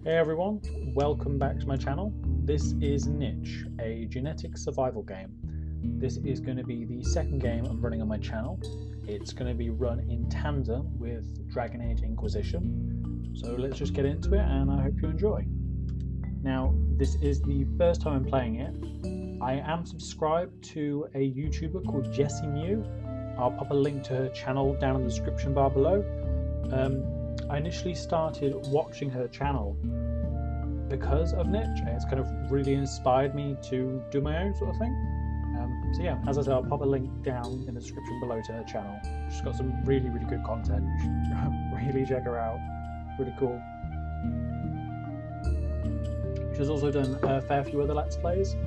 Hey everyone, welcome back to my channel. This is Niche, a genetic survival game. This is going to be the second game I'm running on my channel. It's going to be run in tandem with Dragon Age Inquisition. So let's just get into it and I hope you enjoy. Now, this is the first time I'm playing it. I am subscribed to a YouTuber called JessiMew. I'll pop a link to her channel down in the description bar below. I initially started watching her channel because of Niche. It's kind of really inspired me to do my own sort of thing. So yeah, as I said, I'll pop a link down in the description below to her channel. She's got some really good content. You should really check her out. Really cool. She's also done a fair few other Let's Plays.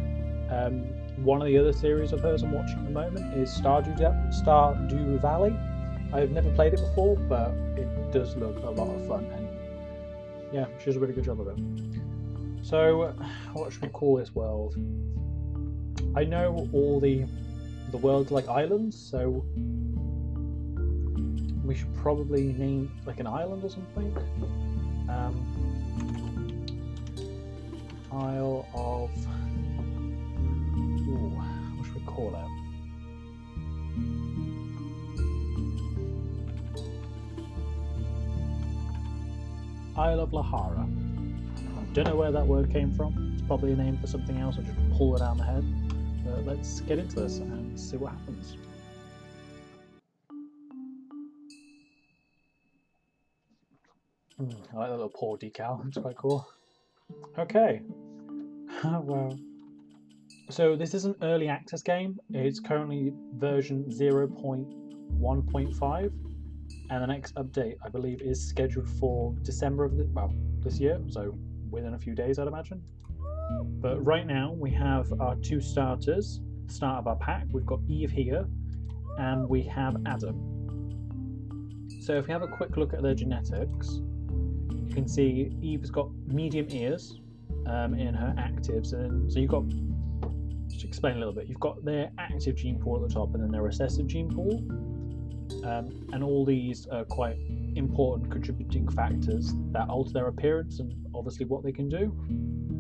One of the other series of hers I'm watching at the moment is Stardew Valley. I've never played it before, but it does look a lot of fun, and yeah, she does a really good job of it. So, what should we call this world? I know all the world's like islands, so we should probably name like an island or something. Isle of... Ooh, what should we call it? Isle of Lahara. I don't know where that word came from. It's probably a name for something else. I just pull it out of my head. But let's get into this and see what happens. I like that little paw decal. It's quite cool. Okay. Wow. So this is an early access game. It's currently version 0.1.5. And the next update, I believe, is scheduled for December of this year, so within a few days, I'd imagine. But right now, we have our two starters. Start of our pack, we've got Eve here, and we have Adam. So if we have a quick look at their genetics, you can see Eve's got medium ears in her actives, and so you've got, just to explain a little bit, you've got their active gene pool at the top, and then their recessive gene pool. And all these are quite important contributing factors that alter their appearance and obviously what they can do.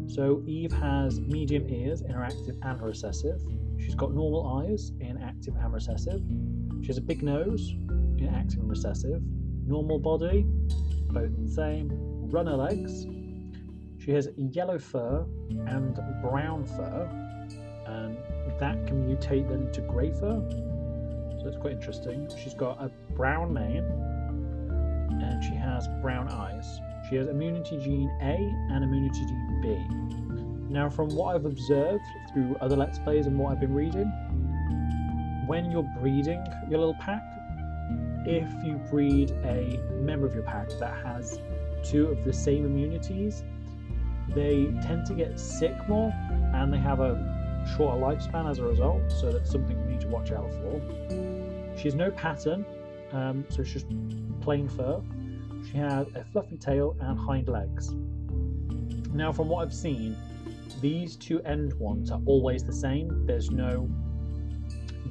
So Eve has medium ears in her active and her recessive. She's got normal eyes in active and recessive. She has a big nose in active and recessive. Normal body, both the same. Runner legs. She has yellow fur and brown fur, and that can mutate then into grey fur. So it's quite interesting. She's got a brown mane and she has brown eyes. She has immunity gene A and immunity gene B. Now, from what I've observed through other Let's Plays and what I've been reading, when you're breeding your little pack, if you breed a member of your pack that has two of the same immunities, they tend to get sick more and they have a shorter lifespan as a result, so that's something we need to watch out for. She has no pattern, so it's just plain fur. She has a fluffy tail and hind legs. Now, from what I've seen, these two end ones are always the same. There's no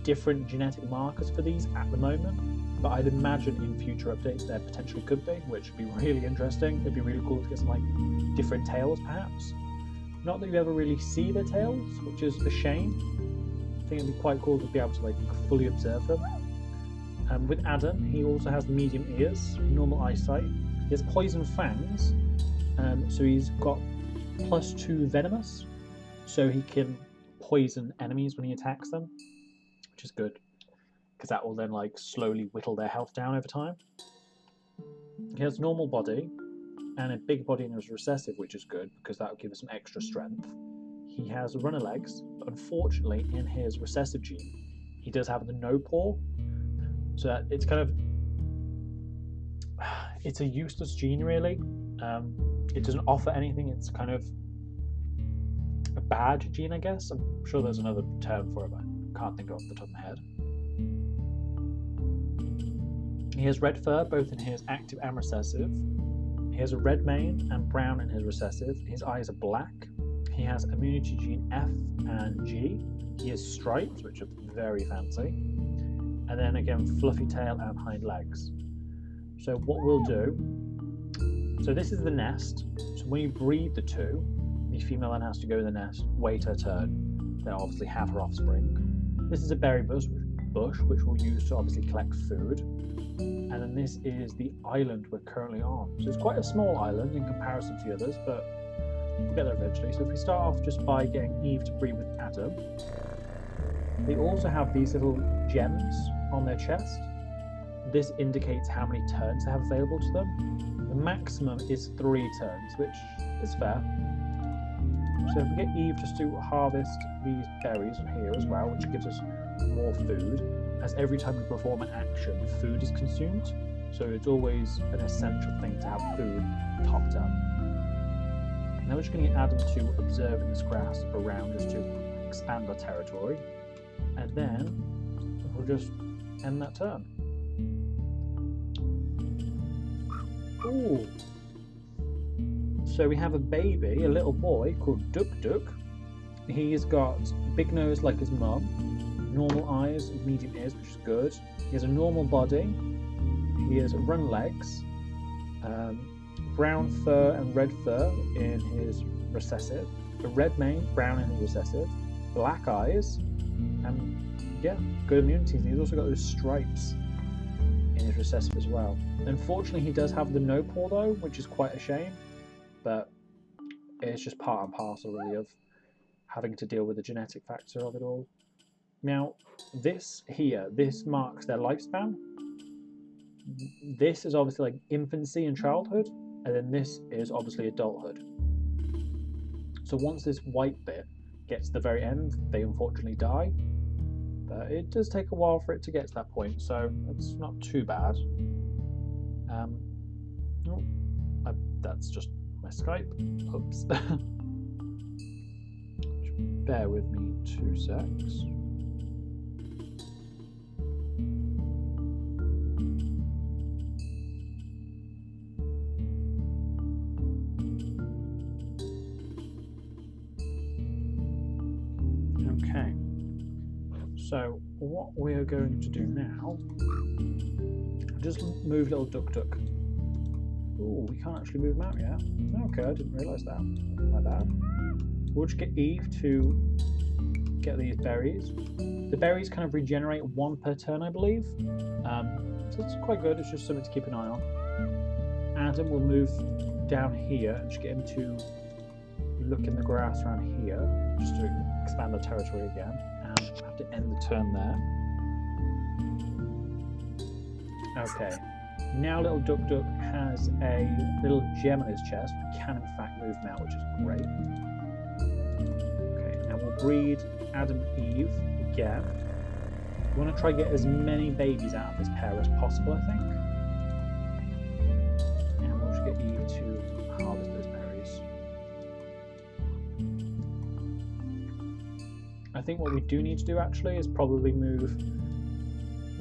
different genetic markers for these at the moment, but I'd imagine in future updates there potentially could be, which would be really interesting. It'd be really cool to get some like different tails, perhaps. Not that you ever really see their tails, which is a shame. I think it'd be quite cool to be able to like fully observe them. With Adam, he also has medium ears, normal eyesight. He has poison fangs, so he's got +2 venomous, so he can poison enemies when he attacks them, which is good, because that will then like slowly whittle their health down over time. He has normal body and a big body in his recessive, which is good because that will give us some extra strength. He has runner legs, but unfortunately in his recessive gene, he does have the no paw, so that it's kind of, it's a useless gene really. It doesn't offer anything. It's kind of a bad gene, I guess. I'm sure there's another term for it, but I can't think of it off the top of my head. He has red fur both in his active and recessive. He has a red mane and brown in his recessive. His eyes are black. He has immunity gene F and G. He has stripes, which are very fancy. And then again, fluffy tail and hind legs. So what we'll do, so this is the nest. So when you breed the two, the female then has to go in the nest, wait her turn, then obviously have her offspring. This is a berry bush which we'll use to obviously collect food. And then this is the island we're currently on. So it's quite a small island in comparison to the others, but we'll get there eventually. So if we start off just by getting Eve to breed with Adam, they also have these little gems on their chest. This indicates how many turns they have available to them. The maximum is 3 turns, which is fair. So if we get Eve just to harvest these berries on here as well, which gives us more food, as every time we perform an action, food is consumed. So it's always an essential thing to have food topped up. Now we're just going to get Adam to observe in this grass around just to expand our territory. And then we'll just end that turn. Ooh. So we have a baby, a little boy called Duk Duk. He's got big nose like his mum, normal eyes, medium ears, which is good. He has a normal body. He has run legs, brown fur and red fur in his recessive, a red mane, brown in his recessive, black eyes, and yeah, good immunity. And he's also got those stripes in his recessive as well. Unfortunately, he does have the no paw though, which is quite a shame, but it's just part and parcel really of having to deal with the genetic factor of it all. Now, this here, this marks their lifespan. This is obviously like infancy and childhood, and then this is obviously adulthood. So once this white bit gets to the very end, they unfortunately die. But it does take a while for it to get to that point, so it's not too bad. That's just my Skype. Oops. Bear with me 2 secs. Okay. So what we are going to do now, just move little Duk Duk. Oh, we can't actually move him out yet. Okay, I didn't realise that. My bad. We'll just get Eve to get these berries. The berries kind of regenerate 1 per turn, I believe. So it's quite good. It's just something to keep an eye on. Adam will move down here and just get him to look in the grass around here, just to expand the territory again. And we'll have to end the turn there. Okay. Now little Duk Duk has a little gem on his chest. We can in fact move him out, which is great. Okay, now we'll breed Adam and Eve again. We want to try to get as many babies out of this pair as possible, I think. And we'll just get Eve to harvest those berries. I think what we do need to do actually is probably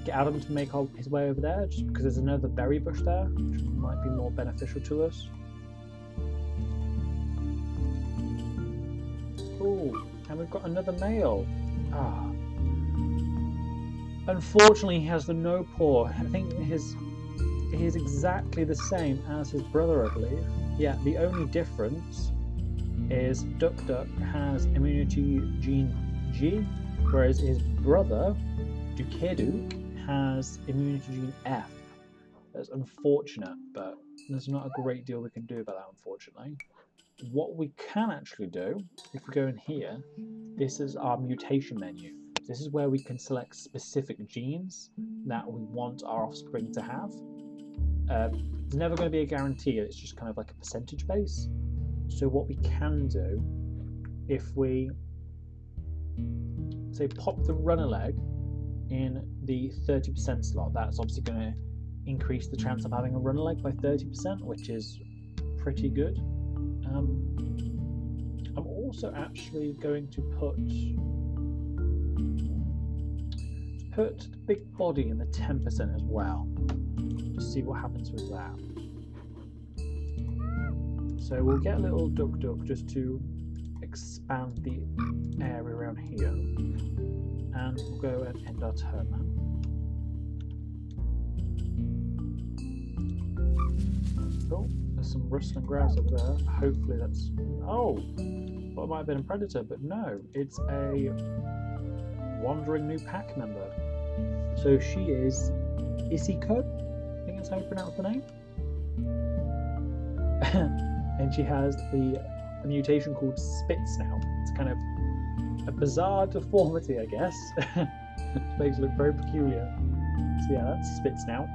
get Adam to make his way over there, just because there's another berry bush there, which might be more beneficial to us. Ooh, and we've got another male. Ah. Unfortunately, he has the no paw. I think he is exactly the same as his brother, I believe. Yeah, the only difference is Duk Duk has immunity gene G, whereas his brother, Dukaduk, has immunity gene F. That's unfortunate, but there's not a great deal we can do about that, unfortunately. What we can actually do, if we go in here, this is our mutation menu. This is where we can select specific genes that we want our offspring to have. There's never going to be a guarantee, it's just kind of like a percentage base. So what we can do, if we say pop the runner leg in the 30% slot, that's obviously going to increase the chance of having a runner leg by 30%, which is pretty good. I'm also actually going to put the big body in the 10% as well, to see what happens with that. So we'll get a little Duk Duk just to expand the area around here, and we'll go and end our turn now. Oh, There's some rustling grass over there. Hopefully that's... Oh! Well, it might have been a predator, but no. It's a wandering new pack member. So she is Isiko? I think that's how you pronounce the name. And she has a mutation called Spitsnout. It's kind of a bizarre deformity, I guess. It makes it look very peculiar. So yeah, that's Spitsnout.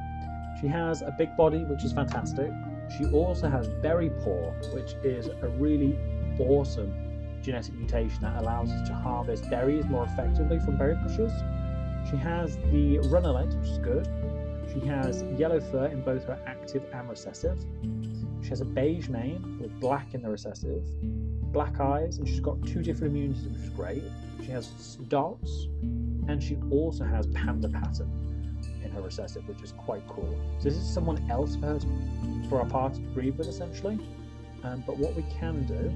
She has a big body, which is fantastic. She also has Berry Paw, which is a really awesome genetic mutation that allows us to harvest berries more effectively from berry bushes. She has the runner legs, which is good. She has yellow fur in both her active and recessive. She has a beige mane with black in the recessive, black eyes, and she's got 2 different immunities, which is great. She has dots, and she also has panda pattern in her recessive, which is quite cool. So this is someone else for our party to breed with, essentially. But what we can do,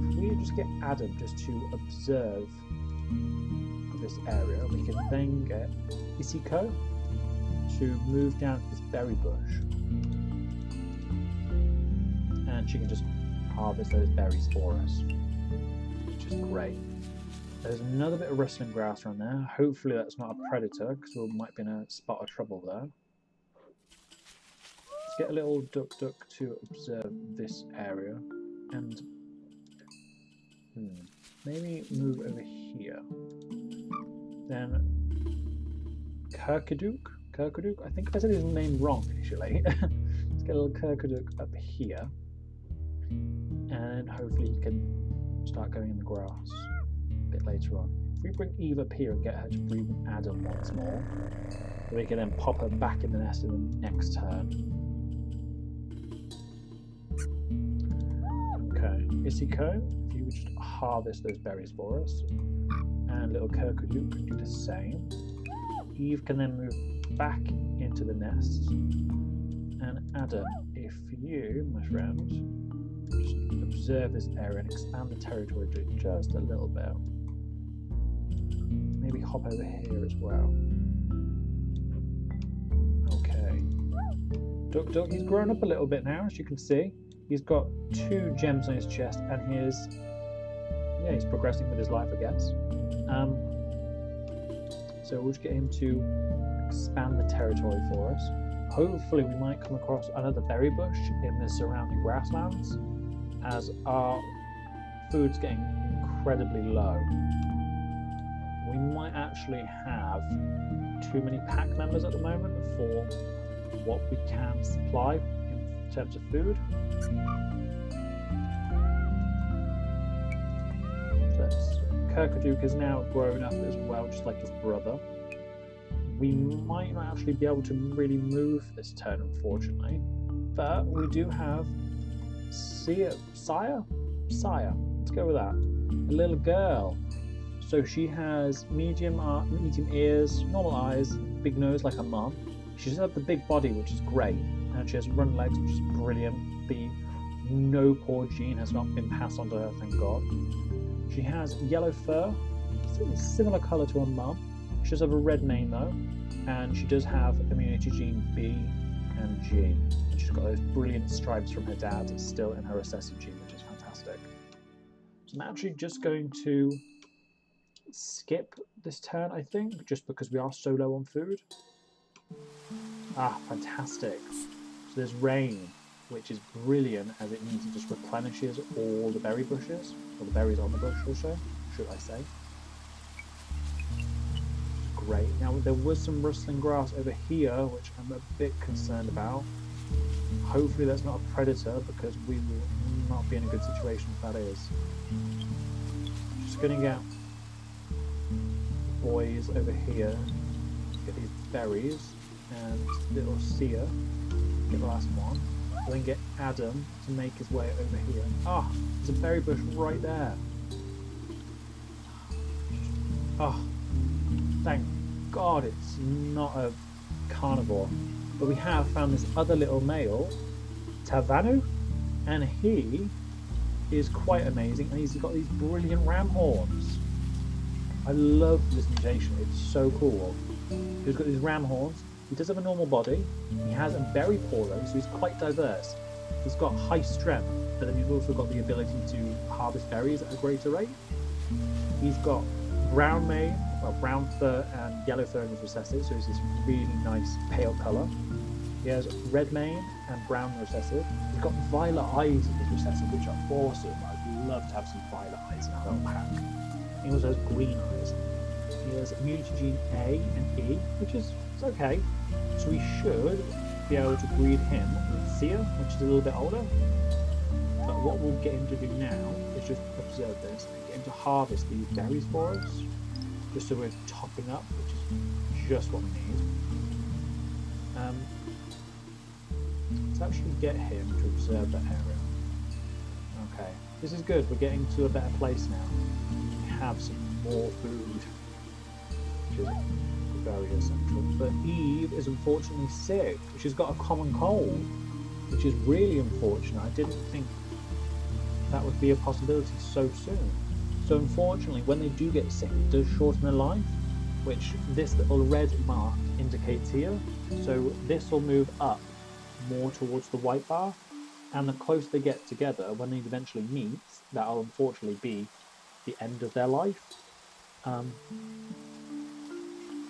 if we just get Adam just to observe this area, we can then get Isiko to move down to this berry bush, and she can just harvest those berries for us, which is great. There's another bit of rustling grass around there. Hopefully that's not a predator, because we might be in a spot of trouble there. Let's get a little duck to observe this area, and maybe move over here. Then Kirkaduk, I think I said his name wrong initially. Let's get a little Kirkaduk up here, and hopefully he can start going in the grass a bit later on. If we bring Eve up here and get her to breed with Adam once more, we can then pop her back in the nest in the next turn. Okay, Isiko, if you would just harvest those berries for us, and little Kirkaduk can do the same. Eve can then move back into the nest, and Adam, if you, my friend, just observe this area and expand the territory just a little bit. Maybe hop over here as well. Okay. Duck, he's grown up a little bit now, as you can see. He's got 2 gems on his chest, and he's progressing with his life, I guess. So we'll just get him to expand the territory for us. Hopefully we might come across another berry bush in the surrounding grasslands, as our food's getting incredibly low. We might actually have too many pack members at the moment for what we can supply in terms of food. Kirkaduk is now grown up as well, just like his brother. We might not actually be able to really move this turn, unfortunately, but we do have Sire. Let's go with that. A little girl. So she has medium ears, normal eyes, big nose like her mum. She does have the big body, which is great, and she has run legs, which is brilliant. The no paw gene has not been passed on to her, thank God. She has yellow fur, similar colour to her mum. She does have a red mane though, and she does have immunity gene B and G. And she's got those brilliant stripes from her dad still in her recessive gene, which is fantastic. So I'm actually just going to skip this turn, I think, just because we are so low on food. Ah, fantastic. So there's rain, which is brilliant, as it means it just replenishes all the berry bushes, or the berries on the bush, or so, should I say. Great. Now there was some rustling grass over here, which I'm a bit concerned about. Hopefully that's not a predator, because we will not be in a good situation if that is. Just going to get boys over here, get these berries, and little Sia, get the last one. And then get Adam to make his way over here. Ah, oh, there's a berry bush right there. Oh, thank God it's not a carnivore. But we have found this other little male, Tavanu, and he is quite amazing, and he's got these brilliant ram horns. I love this mutation, it's so cool. He's got these ram horns. He does have a normal body. He has a berry paw though, so he's quite diverse. He's got high strength, but then he's also got the ability to harvest berries at a greater rate. He's got brown mane, well, brown fur and yellow fur in his recessive, so he's this really nice pale colour. He has red mane and brown recessive. He's got violet eyes in his recessive, which are awesome. I'd love to have some violet eyes in our little pack. He also has green eyes. He has immunity gene A and E, which is okay. So we should be able to breed him with Sia, which is a little bit older. But what we'll get him to do now is just observe this and get him to harvest these berries for us, just so we're topping up, which is just what we need. Let's actually get him to observe that area. Okay, this is good. We're getting to a better place now. We have some more food, which is very essential. But Eve is unfortunately sick. She's got a common cold, which is really unfortunate. I didn't think that would be a possibility so soon. So unfortunately, when they do get sick, it does shorten their life, which this little red mark indicates here. So this will move up more towards the white bar, and the closer they get together, when they eventually meet, that'll unfortunately be the end of their life,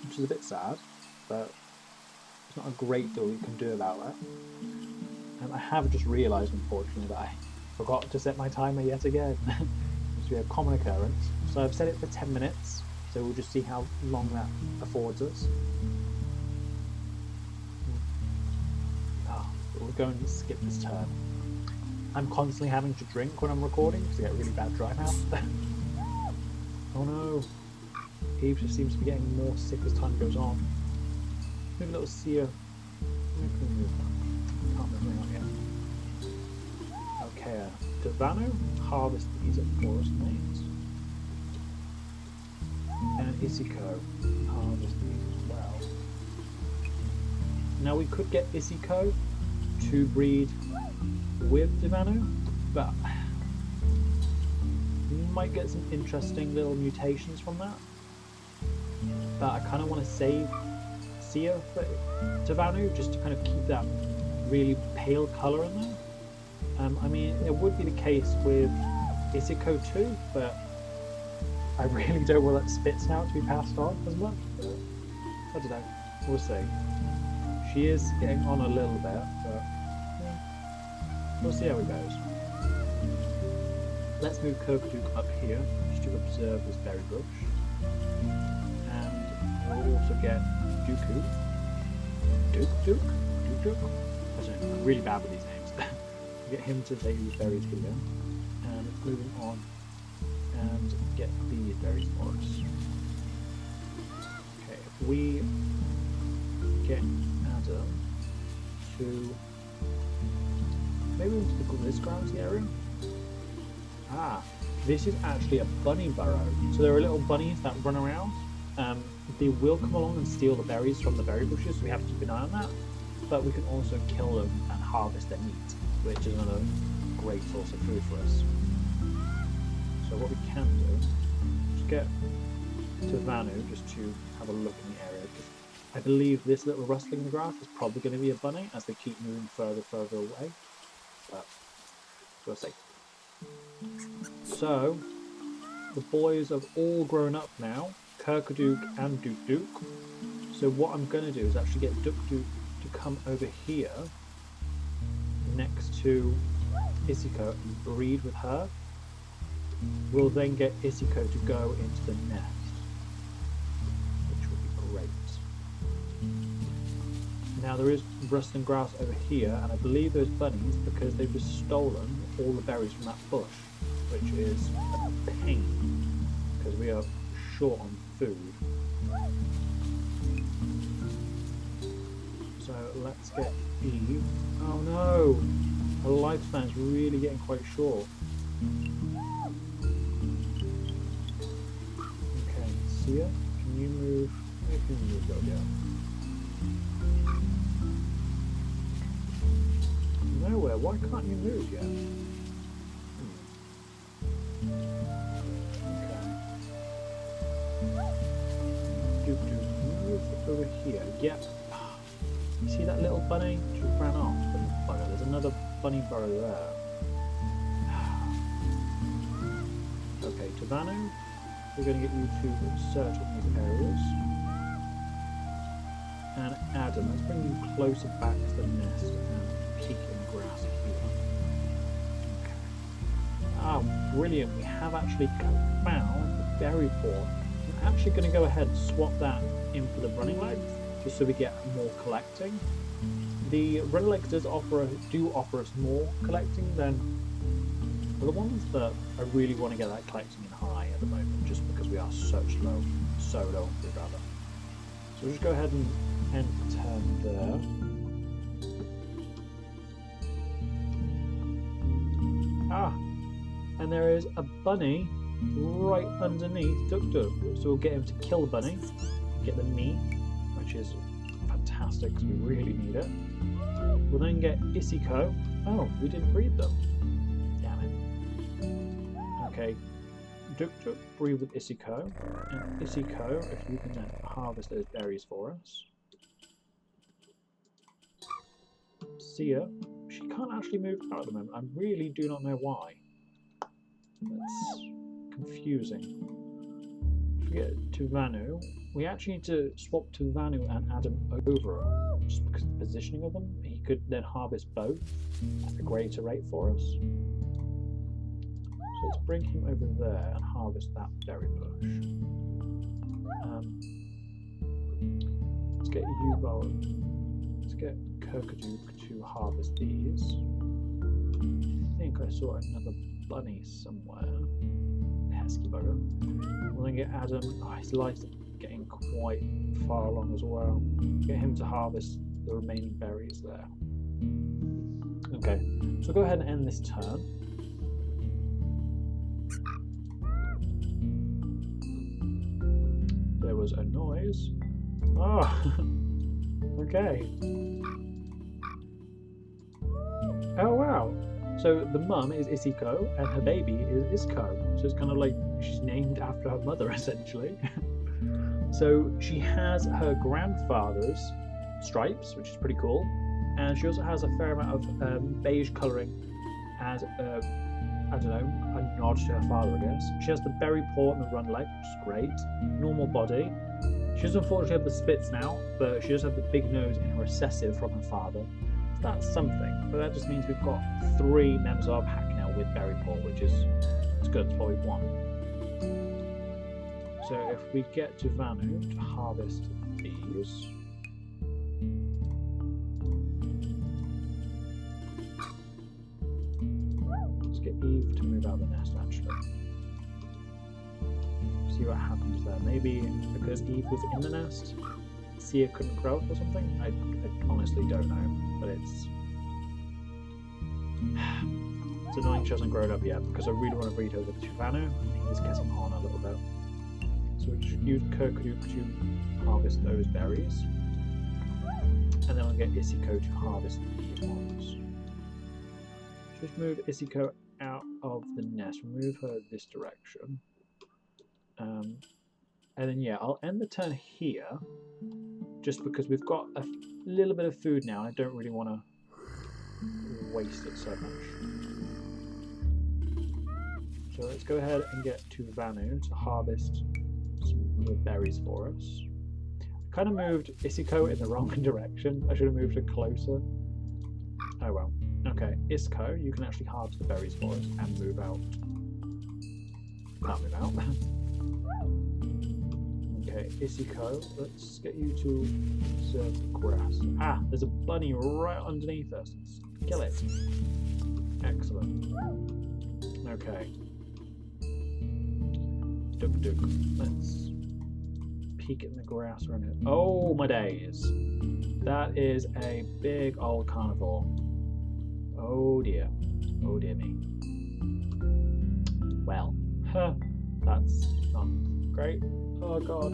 which is a bit sad, but it's not a great deal you can do about that. And I have just realised, unfortunately, that I forgot to set my timer yet again. This will be a common occurrence. So I've set it for 10 minutes, so we'll just see how long that affords us. We're going to skip this turn. I'm constantly having to drink when I'm recording because I get really bad dry mouth. Oh no. Eve just seems to be getting more sick as time goes on. Maybe a little Sia. Can't remember that yet. Okay, Devano, harvest these at forest mains. And Isiko, harvest these as well. Now we could get Isiko to breed with Devano, but we might get some interesting little mutations from that. But I kind of want to save Sia for Devano, just to kind of keep that really pale colour in there. I mean, it would be the case with Isiko too, but I really don't want that spits now to be passed on as much. But I don't know, we'll see. She is getting on a little bit, but yeah, we'll see how it goes. Let's move Kirkaduk up here, just to observe this berry bush. And we'll also get Dooku. Duke? I'm really bad with these names. Get him to take these berries here. And moving on and get these berries for us. Okay, if we get Adam to maybe into the Gliz Grounds area. Ah, this is actually a bunny burrow. So there are little bunnies that run around. They will come along and steal the berries from the berry bushes, so we have to keep an eye on that. But we can also kill them and harvest their meat, which is another great source of food for us. So what we can do is get to Vanu just to have a look in the area. I believe this little rustling in the grass is probably going to be a bunny as they keep moving further away. But we'll see. So the boys have all grown up now, Kirkaduk and Duk. So what I'm going to do is actually get Duk to come over here next to Isiko and breed with her. We'll then get Isiko to go into the nest, which will be great. Now there is rustling grass over here, and I believe there's bunnies because they've just stolen all the berries from that bush, which is a pain because we are short on food. So let's get Eve. Oh no! Her lifespan is really getting quite short. Okay, Sia, can you move? Where can you move? Go down. Nowhere. Why can't you move yet? Okay. Move over here. Yep. You see that little bunny? She ran off. There's another bunny burrow there. Okay, Tavanu, we're going to get you to search on these areas. And Adam, let's bring you closer back to the nest and peek in the grass here. Okay. Ah, brilliant. We have actually found the berry paw. I'm actually going to go ahead and swap that in for the running legs, just so we get more collecting. The running legs do offer us more collecting than the ones that I really want to get that collecting in high at the moment, just because we are so low on food rather. So we'll just go ahead and end the turn there. Ah, and there is a bunny right underneath Duk Duk. So we'll get him to kill the bunny, get the meat, which is fantastic because we really need it. We'll then get Isiko. Oh, we didn't breed them. Damn it. Okay, Duk Duk breed with Isiko. And Isiko, if you can then harvest those berries for us. Sia, she can't actually move out at the moment. I really do not know why. That's confusing. Forget Tuvanu. We actually need to swap Tuvanu and Adam over, just because of the positioning of them. He could then harvest both at a greater rate for us. So let's bring him over there and harvest that berry bush. Let's get Yubo. Let's get Kirkaduk to harvest these. I think I saw another bunny somewhere. Pesky bugger. We'll then get Adam. Oh, his life's getting quite far along as well. Get him to harvest the remaining berries there. Okay, so go ahead and end this turn. There was a noise. Oh, okay. Oh wow. So the mum is Isiko and her baby is Isko. So it's kind of like she's named after her mother essentially. So she has her grandfather's stripes, which is pretty cool, and she also has a fair amount of beige colouring as I don't know, a nod to her father, I guess. She has the berry paw and the run leg, which is great. Normal body. She does unfortunately have the spits now, but she does have the big nose and her recessive from her father. That's something, but that just means we've got 3 members of our pack now with berry paw, which is it's good. It's what we want. So if we get to Vanu to harvest these, let's get Eve to move out the nest actually. See what happens there. Maybe because Eve was in the nest, Sia couldn't grow up or something. I honestly don't know, but it's annoying she hasn't grown up yet because I really want to breed her with Tuvanu. He's getting on a little bit. So we'll just use Kirkaduk to harvest those berries. And then we'll get Isiko to harvest these ones. Just move Isiko out of the nest. Move her this direction. And then yeah, I'll end the turn here. Just because we've got a little bit of food now. I don't really want to waste it so much. So let's go ahead and get to Vanu to harvest some more berries for us. I kind of moved Isiko in the wrong direction. I should have moved her closer. Oh well. Okay, Isiko, you can actually harvest the berries for us and move out. Can't move out. Okay, Isiko, let's get you to observe the grass. Ah, there's a bunny right underneath us. Let's kill it. Excellent. Okay. Duk Duk. Let's peek in the grass around it. Oh my days. That is a big old carnivore. Oh dear. Oh dear me. Well, that's not great. Oh god.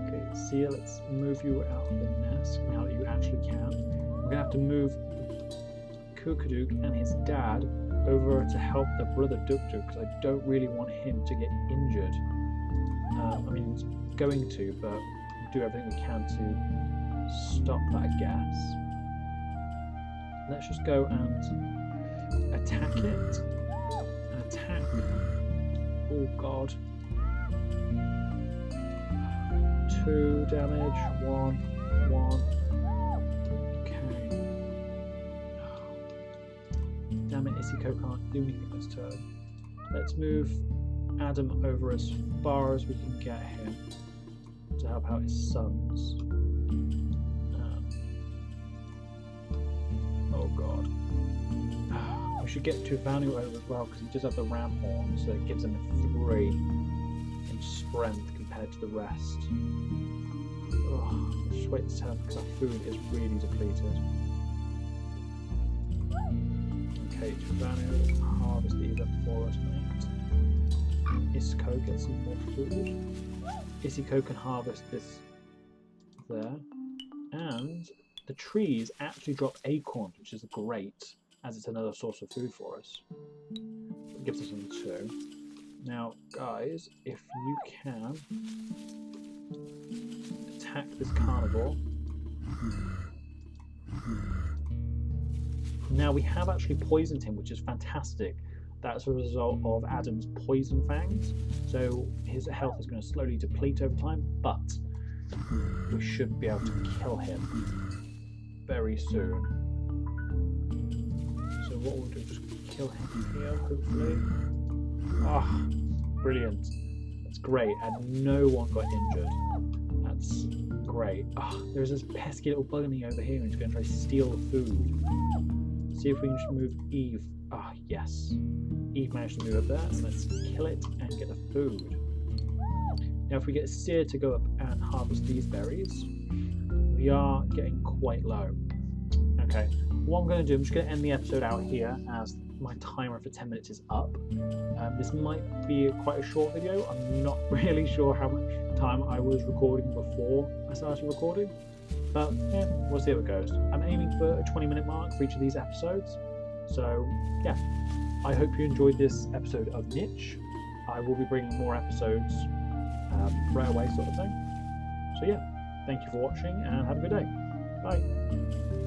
Okay, Sia, let's move you out of the nest now that you actually can. We're gonna have to move Kirkaduk and his dad over to help the brother Duk Duk because I don't really want him to get injured. I mean, he's going to, but we'll do everything we can to stop that gas. Let's just go and attack it. Attack. Oh god. 2 damage. 1. Okay. Damn it, Isiko can't do anything this turn. Let's move Adam over as far as we can get him to help out his sons. Oh god. We should get Tuvanu over as well because he does have the ram horn, so it gives him a 3 in strength compared to the rest. Let's just wait this turn because our food is really depleted. Okay, Tuvanu, harvest these up for us, mate. Isiko gets some more food. Isiko can harvest this there. And the trees actually drop acorns, which is great, as it's another source of food for us. It gives us some 2. Now, guys, if you can attack this carnivore. Now, we have actually poisoned him, which is fantastic. That's a result of Adam's poison fangs. So his health is going to slowly deplete over time, but we should be able to kill him very soon. So what we'll do is just kill him here, hopefully. Ah, brilliant. That's great, and no one got injured. That's great. There's this pesky little bunny over here who's going to try to steal the food. See if we can just move Eve. Yes. Eve managed to move up there, and let's kill it and get the food. Now if we get Seer to go up and harvest these berries, we are getting quite low. Okay, what I'm going to do, I'm just going to end the episode out here as my timer for 10 minutes is up. This might be quite a short video. I'm not really sure how much time I was recording before I started recording, but yeah, we'll see how it goes. I'm aiming for a 20-minute mark for each of these episodes. So yeah, I hope you enjoyed this episode of Niche. I will be bringing more episodes right away, sort of thing. So yeah, thank you for watching and have a good day. Bye.